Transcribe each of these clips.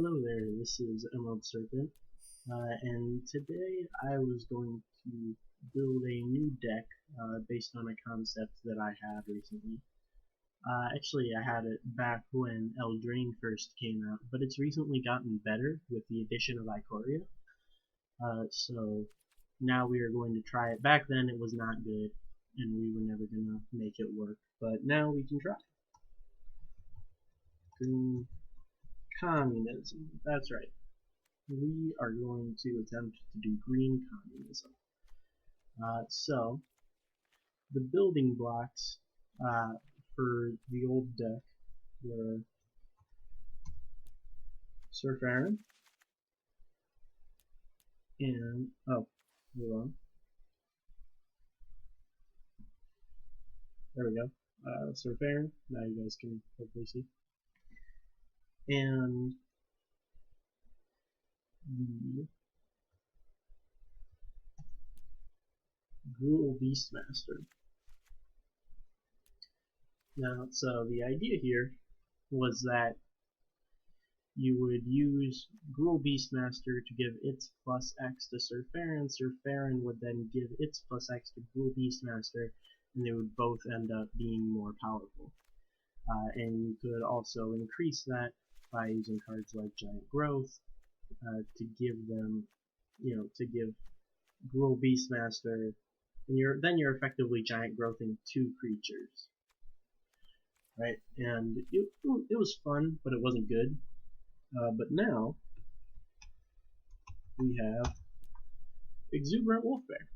Hello there, this is Emerald Serpent, and today I was going to build a new deck based on a concept that I had recently. Actually, I had it back when Eldraine first came out, but it's recently gotten better with the addition of Ikoria. So now we are going to try it. Back then it was not good, and we were never going to make it work, but now we can try. Communism, that's right. We are going to attempt to do green communism. So, the building blocks for the old deck were Sir Farron and, hold on, there we go, Sir Farron, now you guys can hopefully see, and the Gruul Beastmaster. Now, so the idea here was that you would use Gruul Beastmaster to give its plus X to Sir Farron. Sir Farron would then give its plus X to Gruul Beastmaster, and they would both end up being more powerful. And you could also increase that by using cards like Giant Growth to give them, to give Gruul Beastmaster, and then you're effectively Giant Growthing two creatures, right? And it was fun, but it wasn't good. But now we have Exuberant Wolfbear,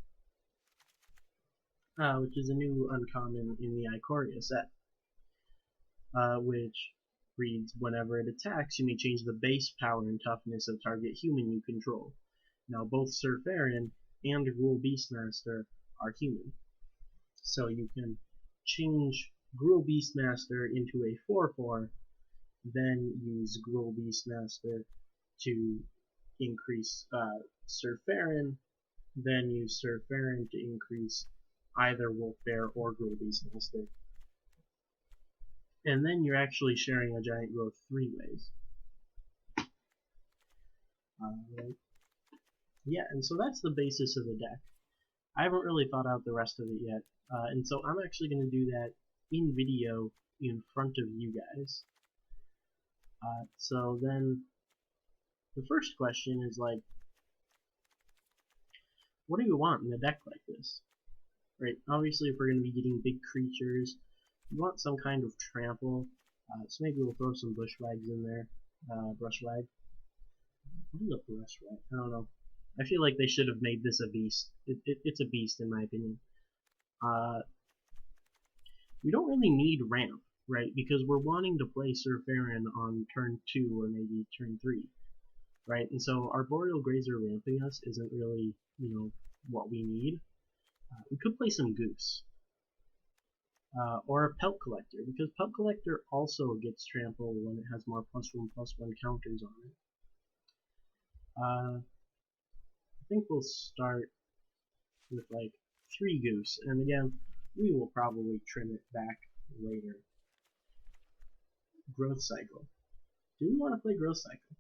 which is a new uncommon in the Ikoria set, which reads, whenever it attacks, you may change the base power and toughness of target human you control. Now both Sir Farron and Gruul Beastmaster are human, so you can change Gruul Beastmaster into a 4/4, then use Gruul Beastmaster to increase Sir Farron, then use Sir Farron to increase either Wolfbear or Gruul Beastmaster. And then you're actually sharing a Giant Growth 3 ways. Yeah, and so that's the basis of the deck. I haven't really thought out the rest of it yet, and so I'm actually going to do that in video in front of you guys. So then the first question is like, what do you want in a deck like this? Right, obviously if we're going to be getting big creatures, you want some kind of trample, so maybe we'll throw some bushwags in there. Brushwag? What is a brushwag? I don't know. I feel like they should have made this a beast. It's a beast in my opinion. We don't really need ramp, right? Because we're wanting to play Sir Farron on turn 2 or maybe turn 3, right? And so Arboreal Grazer ramping us isn't really, what we need. We could play some Goose. Or a Pelt Collector, because Pelt Collector also gets trample when it has more +1/+1 counters on it. I think we'll start with like 3 Goose, and again, we will probably trim it back later. Growth Cycle. Do we want to play Growth Cycle?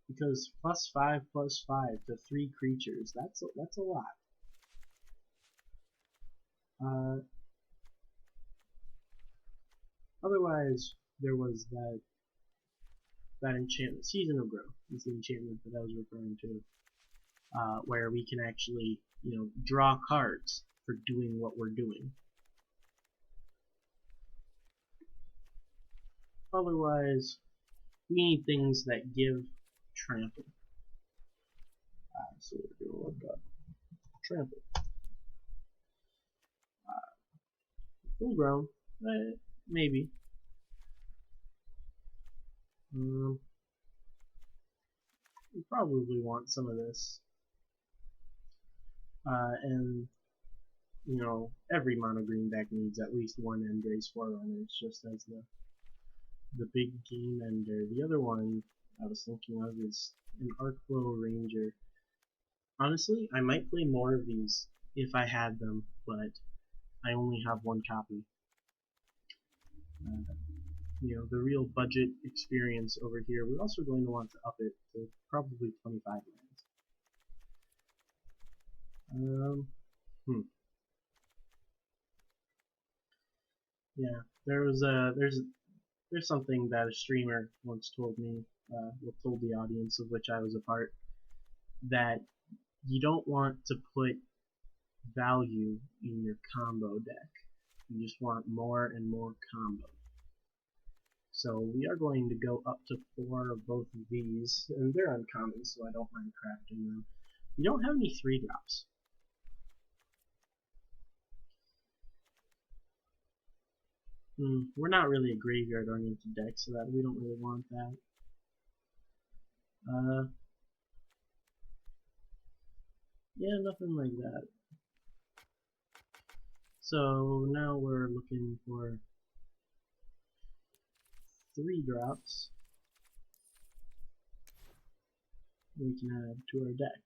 Because +5/+5 to 3 creatures, that's a lot. Otherwise, there was that enchantment. Season of Growth is the enchantment that I was referring to, where we can actually, draw cards for doing what we're doing. Otherwise, we need things that give trample. So we're going to look up trample. Full grown, maybe. We probably want some of this. And, every mono green deck needs at least one Endrace Forerunners, just as the big game ender. The other one I was thinking of is an Arcflow Ranger. Honestly, I might play more of these if I had them, but I only have one copy. the real budget experience over here, we're also going to want to up it to probably 25 lands. Um, hmm. Yeah, there's something that a streamer once told me, told the audience of which I was a part, that you don't want to put value in your combo deck. You just want more and more combo. So we are going to go up to 4 of both of these, and they're uncommon, so I don't mind crafting them. We don't have any 3-drops. We're not really a graveyard-oriented deck, so that we don't really want that. Yeah, nothing like that. So now we're looking for 3-drops we can add to our deck.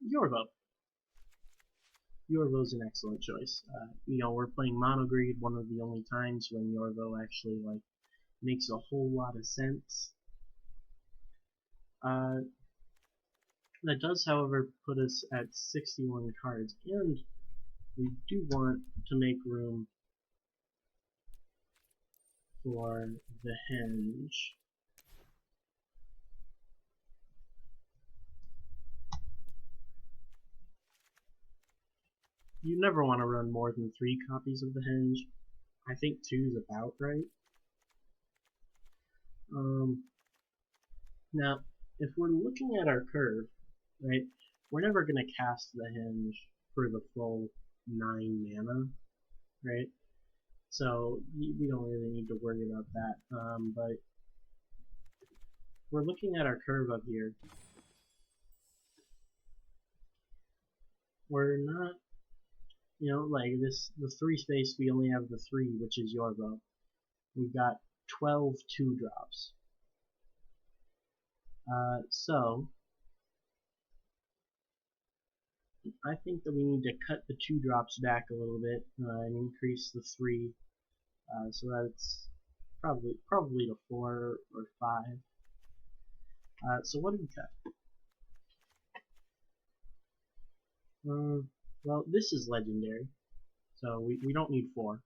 Yorvo. Yorvo's an excellent choice. We're playing Mono Greed, one of the only times when Yorvo actually makes a whole lot of sense. That does, however, put us at 61 cards, and we do want to make room for the Henge. You never want to run more than 3 copies of the Henge. I think 2 is about right. Now, if we're looking at our curve, right, we're never going to cast the Henge for the full 9 mana, right? So we don't really need to worry about that. But we're looking at our curve up here. We're not, like the 3 space, we only have the 3, which is Yorvo. We've got 12 2-drops. So I think that we need to cut the 2-drops back a little bit and increase the 3, so that's probably to 4 or 5. So what do we cut? Well, this is legendary, so we don't need 4.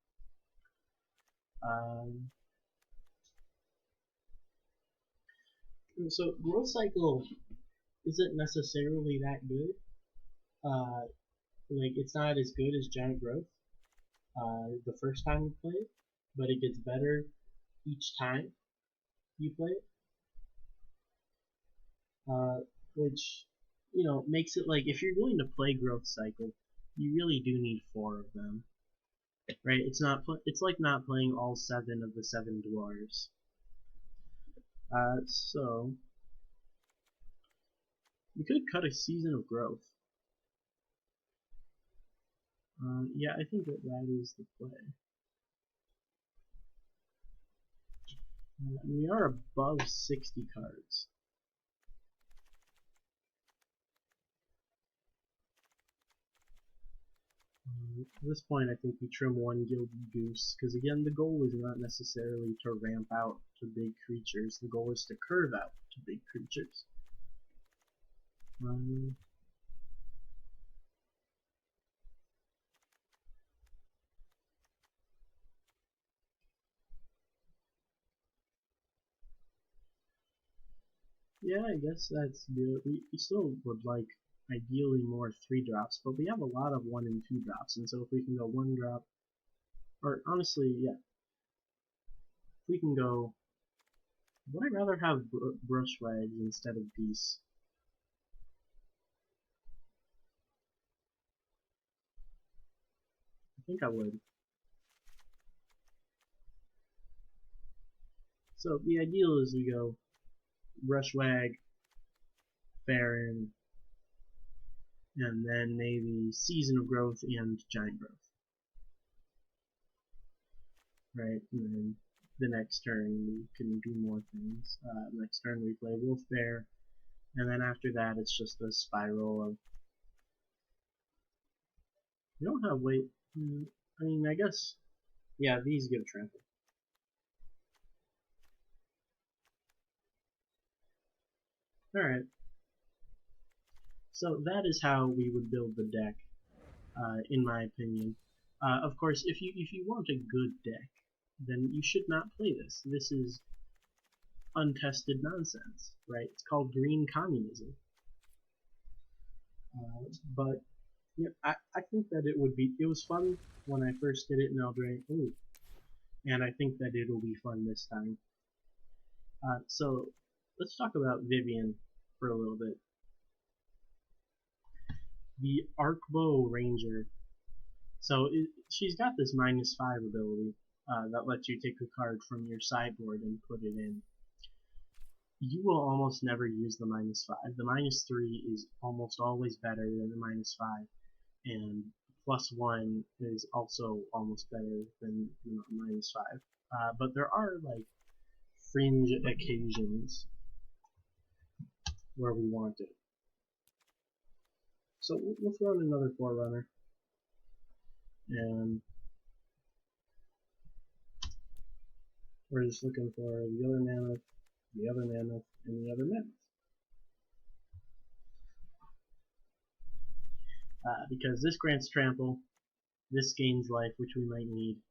So growth cycle isn't necessarily that good. It's not as good as giant growth the first time you play it, but it gets better each time you play it. Which makes it like if you're going to play growth cycle, you really do need 4 of them, right? It's like not playing all 7 of the 7 dwarves. So we could cut a season of growth. Yeah, I think that is the play. We are above 60 cards. At this point, I think we trim 1 Gilded Goose, because again, the goal is not necessarily to ramp out to big creatures. The goal is to curve out to big creatures. Yeah, I guess that's good. We still would like ideally more 3-drops, but we have a lot of 1 and 2-drops, and so if we can go 1-drop, or honestly, yeah, if we can go, would I rather have Brushwags instead of Beasts? I think I would. So the ideal is we go Brushwag, Baron, and then maybe Season of Growth and Giant Growth. Right, and then the next turn we can do more things. Next turn we play Wolf Bear, And then after that, it's just a spiral of. You don't have weight. I mean, I guess. Yeah, these give trample. Alright. So that is how we would build the deck, in my opinion. Of course, if you want a good deck, then you should not play this. This is untested nonsense, right? It's called green communism. But yeah, I think that it was fun when I first did it in Eldraine. Ooh, and I think that it'll be fun this time. So let's talk about Vivian for a little bit. The Arcbow Ranger. So she's got this -5 ability that lets you take a card from your sideboard and put it in. You will almost never use the -5. The -3 is almost always better than the -5, and +1 is also almost better than -5. But there are like fringe occasions where we want it. So we'll throw in another Forerunner, and we're just looking for the other mammoth, the other mammoth, and the other mammoth. Because this grants trample, this gains life, which we might need,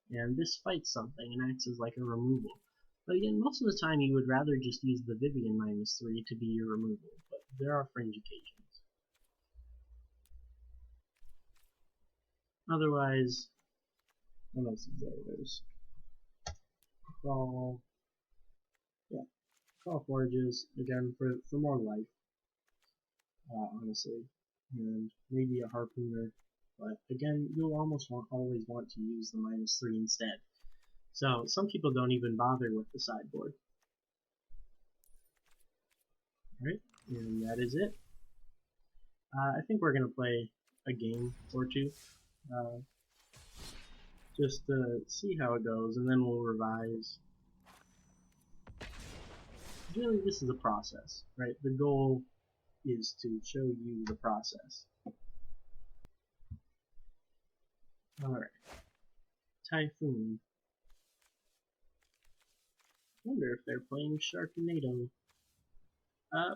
and this fights something and acts as like a removal. But again, most of the time you would rather just use the Vivian -3 to be your removal, but there are fringe occasions. Otherwise, what else is there? There's Crawl, yeah, Crawl Forages, again, for more life, honestly, and maybe a Harpooner, but again, you'll almost always want to use the -3 instead. So some people don't even bother with the sideboard. Alright, and that is it. I think we're going to play a game or two, just to see how it goes, and then we'll revise. Really, this is a process, right? The goal is to show you the process. Alright. Typhoon. Wonder if they're playing Sharknado.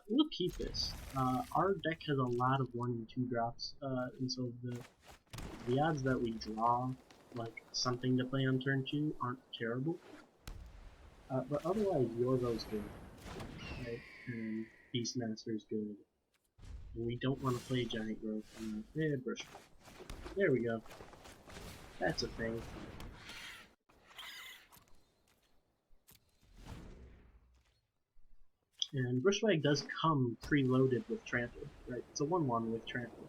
We'll keep this. Our deck has a lot of 1 and 2 drops, and so the odds that we draw like something to play on turn 2 aren't terrible. But otherwise, Yorvo's good, right? And Beastmaster's good. And we don't want to play Giant Growth. Brush. There we go. That's a thing. And Brushwag does come preloaded with Trample, right? It's a 1/1 with Trample,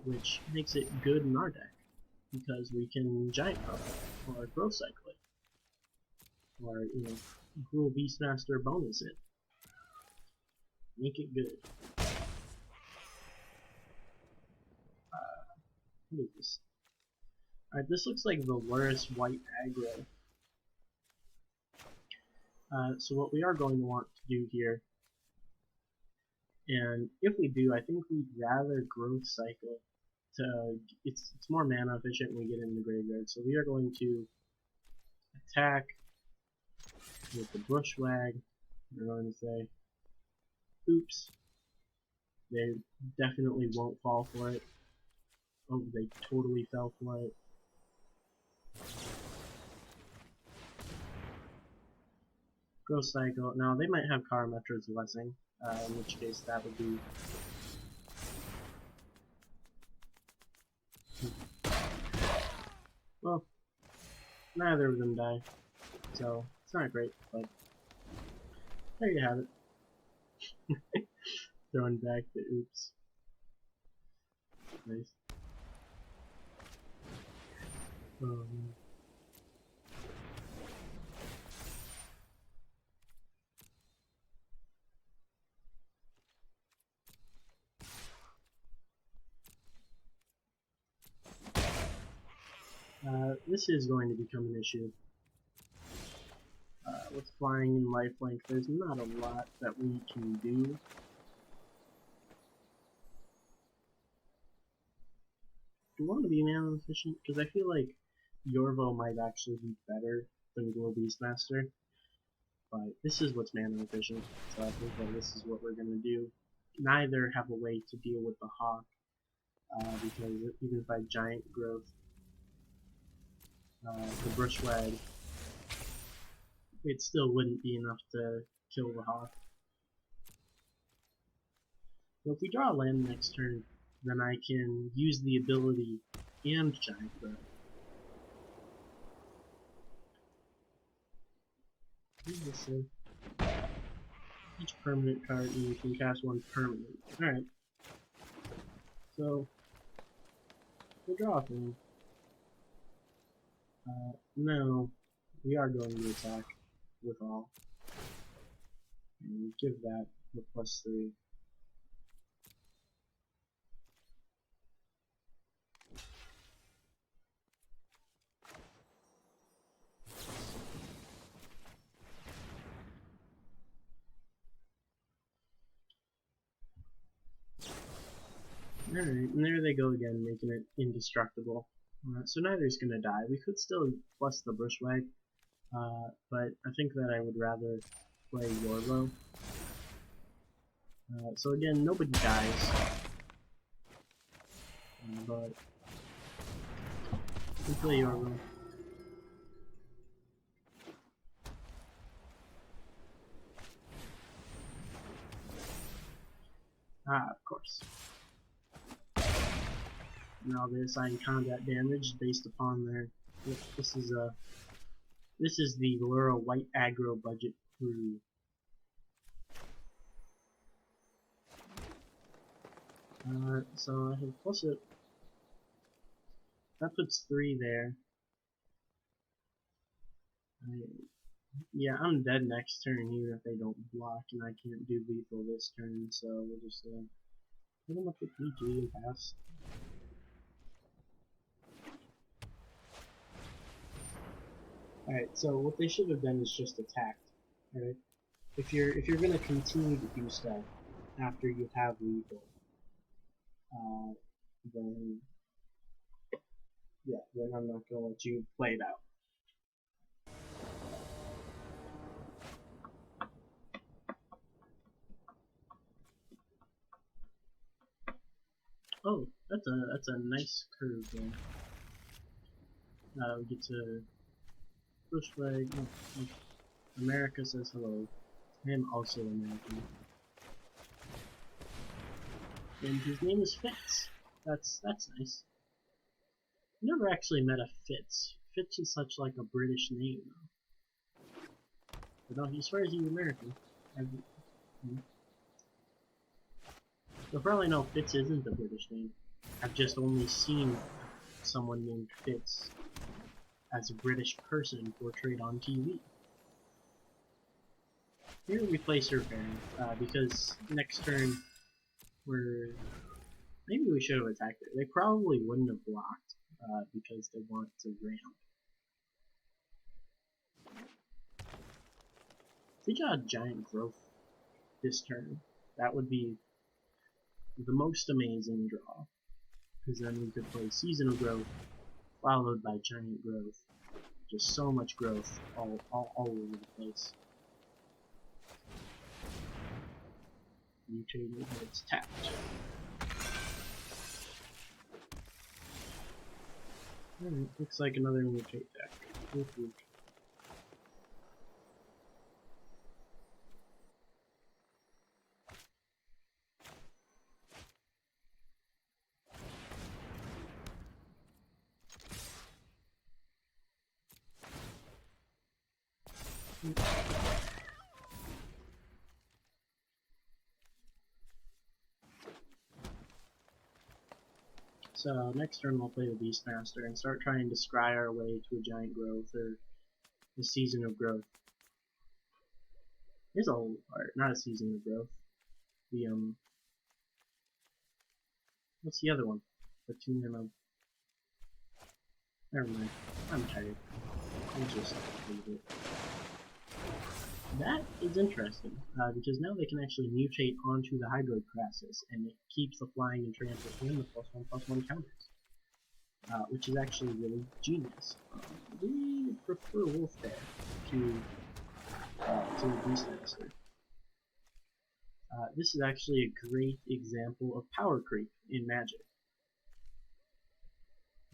which makes it good in our deck, because we can Giant Growth, or Growth Cycle it, or, Gruul Beastmaster bonus it. Make it good. What is this? Alright, this looks like the Lurrus white aggro. So what we are going to want to do here, and if we do, I think we'd rather Growth Cycle. It's more mana efficient when we get in the graveyard. So we are going to attack with the Bushwag. We're going to say, oops. They definitely won't fall for it. Oh, they totally fell for it. Growth Cycle. Now, they might have Karametra's Blessing, in which case that would be... Well, neither of them die, so it's not great, but there you have it. Throwing back the oops. Nice. This is going to become an issue. with flying and lifelink, there's not a lot that we can do. Do you want to be mana efficient? Because I feel like Yorvo might actually be better than Glow Beastmaster. But this is what's mana efficient, so I think that this is what we're going to do. Neither have a way to deal with the Hawk, because even if I Giant Growth the Brushwag, it still wouldn't be enough to kill the Hawk. So if we draw a land next turn, then I can use the ability and Giant Growth. What does this say? Each permanent card, and you can cast one permanent. Alright. So, we'll draw a thing. No, we are going to attack with all. And give that the +3. Alright, and there they go again, making it indestructible. So neither's gonna die. We could still plus the Bushwhack, but I think that I would rather play Yorlo. So again, nobody dies, but we play Yorlo. Of course. Now they assign combat damage based upon their. This is the Lura White Aggro budget crew. So I can plus it. That puts 3 there. Yeah, I'm dead next turn even if they don't block, and I can't do lethal this turn, so we'll just hit them up with PG and pass. Alright, so what they should have done is just attacked. Alright? If you're gonna continue to do stuff after you have lethal, then yeah, then I'm not gonna let you play it out. Oh, that's a nice curve there. We get to push flag. Oh, America says hello. I am also American. And his name is Fitz. That's nice. Never actually met a Fitz. Fitz is such like a British name though. But no, as far as he's American. You'll probably know Fitz isn't a British name. I've just only seen someone named Fitz as a British person portrayed on TV. Here we play Surveillance, because next turn maybe we should have attacked it. They probably wouldn't have blocked, because they want to ramp. If we got Giant Growth this turn, that would be the most amazing draw. Because then we could play Seasonal Growth, followed by Giant Growth. Just so much growth all over the place. Mutated, but it's tapped. Alright, looks like another mutate deck. Oof. So next turn we'll play the Beastmaster and start trying to scry our way to a Giant Growth or the Season of Growth. There's a whole part, not a Season of Growth. The what's the other one? The 2 mana. Never mind. I'm tired. I'll just leave it. That is interesting, because now they can actually mutate onto the Hydroid Crassus, and it keeps the flying and trample and the +1/+1 counters, which is actually really genius. We prefer Wolf there to Beastmaster. This is actually a great example of power creep in Magic,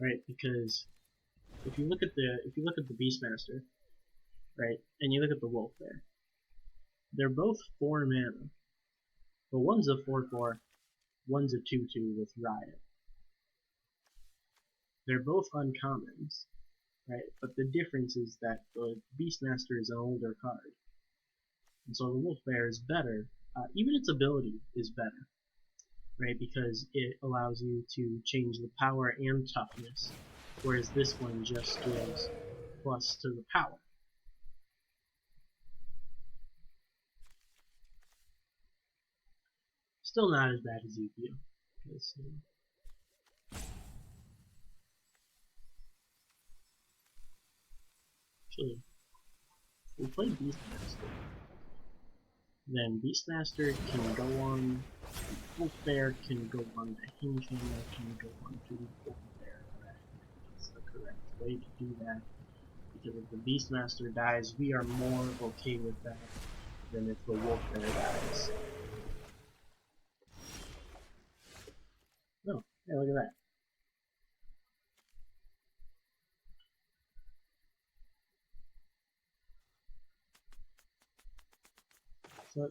right? Because if you look at the Beastmaster, right, and you look at the Wolf there, they're both 4 mana, but one's a 4/4, one's a 2/2 with Riot. They're both uncommons, right? But the difference is that the Beastmaster is an older card, and so the Wolf Bear is better. Even its ability is better, right? Because it allows you to change the power and toughness, whereas this one just gives plus to the power. Still not as bad as EPO. Actually, if we play Beastmaster, then Beastmaster can go on, Wolf Bear can go on the Hinge Hammer, can go on to Wolf Bear. That's the correct way to do that. Because if the Beastmaster dies, we are more okay with that than if the Wolf Bear dies. Oh, hey, look at that. So,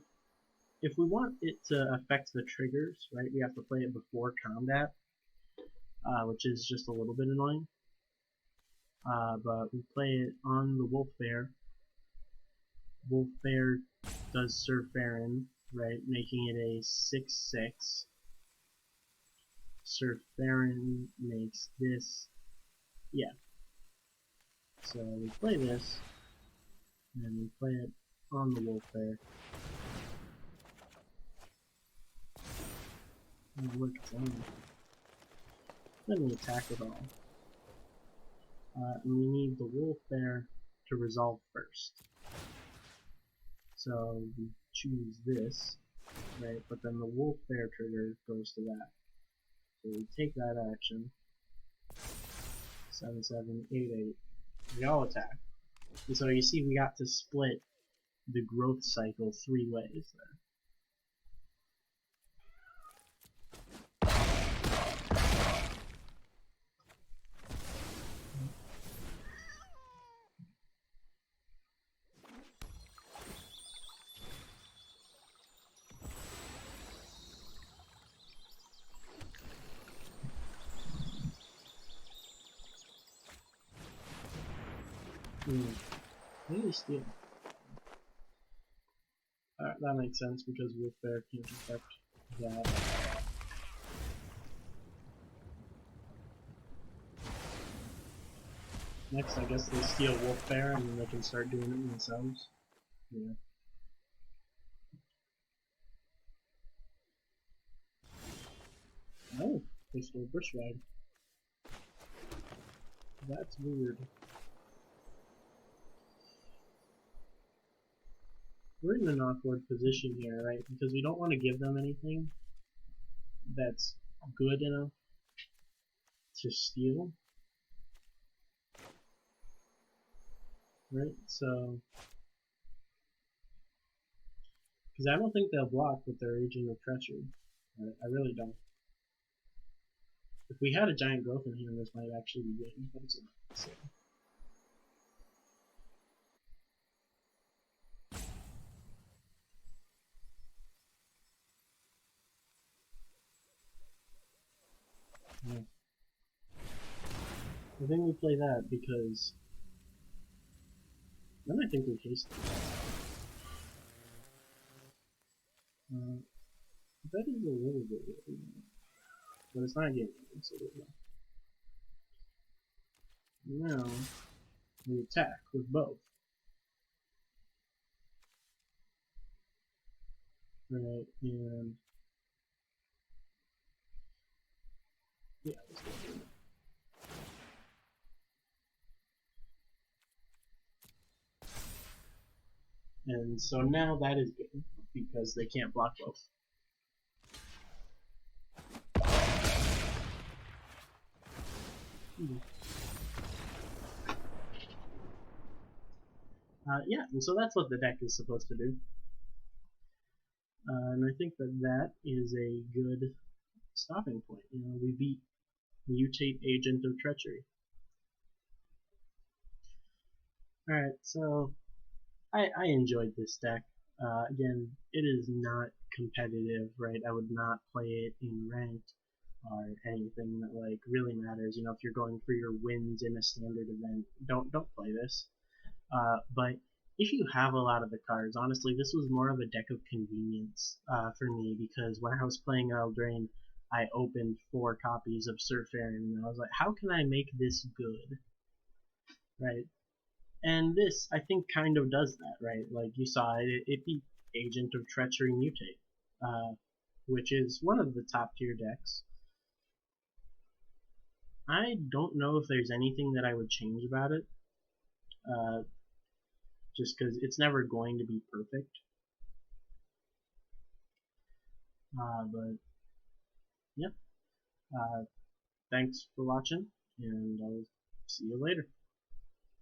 if we want it to affect the triggers, right, we have to play it before combat, which is just a little bit annoying. But we play it on the Wolf Bear. Wolf Bear does Sir Farron, right, making it a 6/6. Sir Farron makes this, yeah. So we play this, and we play it on the Wolf Bear. Oh, look, it's on. Then we attack with all. And we need the Wolf Bear to resolve first. So we choose this, right, but then the Wolf Bear trigger goes to that. So we take that action. 7/7, 8/8. We all attack. And so you see we got to split the growth cycle 3 ways there. Maybe steal. That makes sense because Wolf Bear can't affect that. Next, I guess they steal Wolf Bear and then they can start doing it themselves. Yeah. Oh, they stole Bush Ride. That's weird. We're in an awkward position here, right? Because we don't want to give them anything that's good enough to steal. Right? So, because I don't think they'll block with their Agent of Treachery. Right? I really don't. If we had a giant growth in here, this might actually be good, but it's not. So. Yeah. I think we play that because then I think we haste it. That is a little bit weird, but it's not getting it, so good. Now we attack with both. Right, and yeah, let's go through it. And so now that is good, because they can't block both. Yeah, and so that's what the deck is supposed to do. And I think that that is a good stopping point. You know, we beat Mutate Agent of Treachery. Alright, so I enjoyed this deck. Again, it is not competitive, right? I would not play it in ranked or anything that like really matters. You know, if you're going for your wins in a standard event, don't play this. But if you have a lot of the cards, honestly, this was more of a deck of convenience for me, because when I was playing Eldraine, I opened 4 copies of Sir Farron, and I was like, how can I make this good, right? And this, I think, kind of does that, right? Like you saw, it beat Agent of Treachery Mutate, which is one of the top tier decks. I don't know if there's anything that I would change about it, just because it's never going to be perfect. But yeah, thanks for watching, and I'll see you later.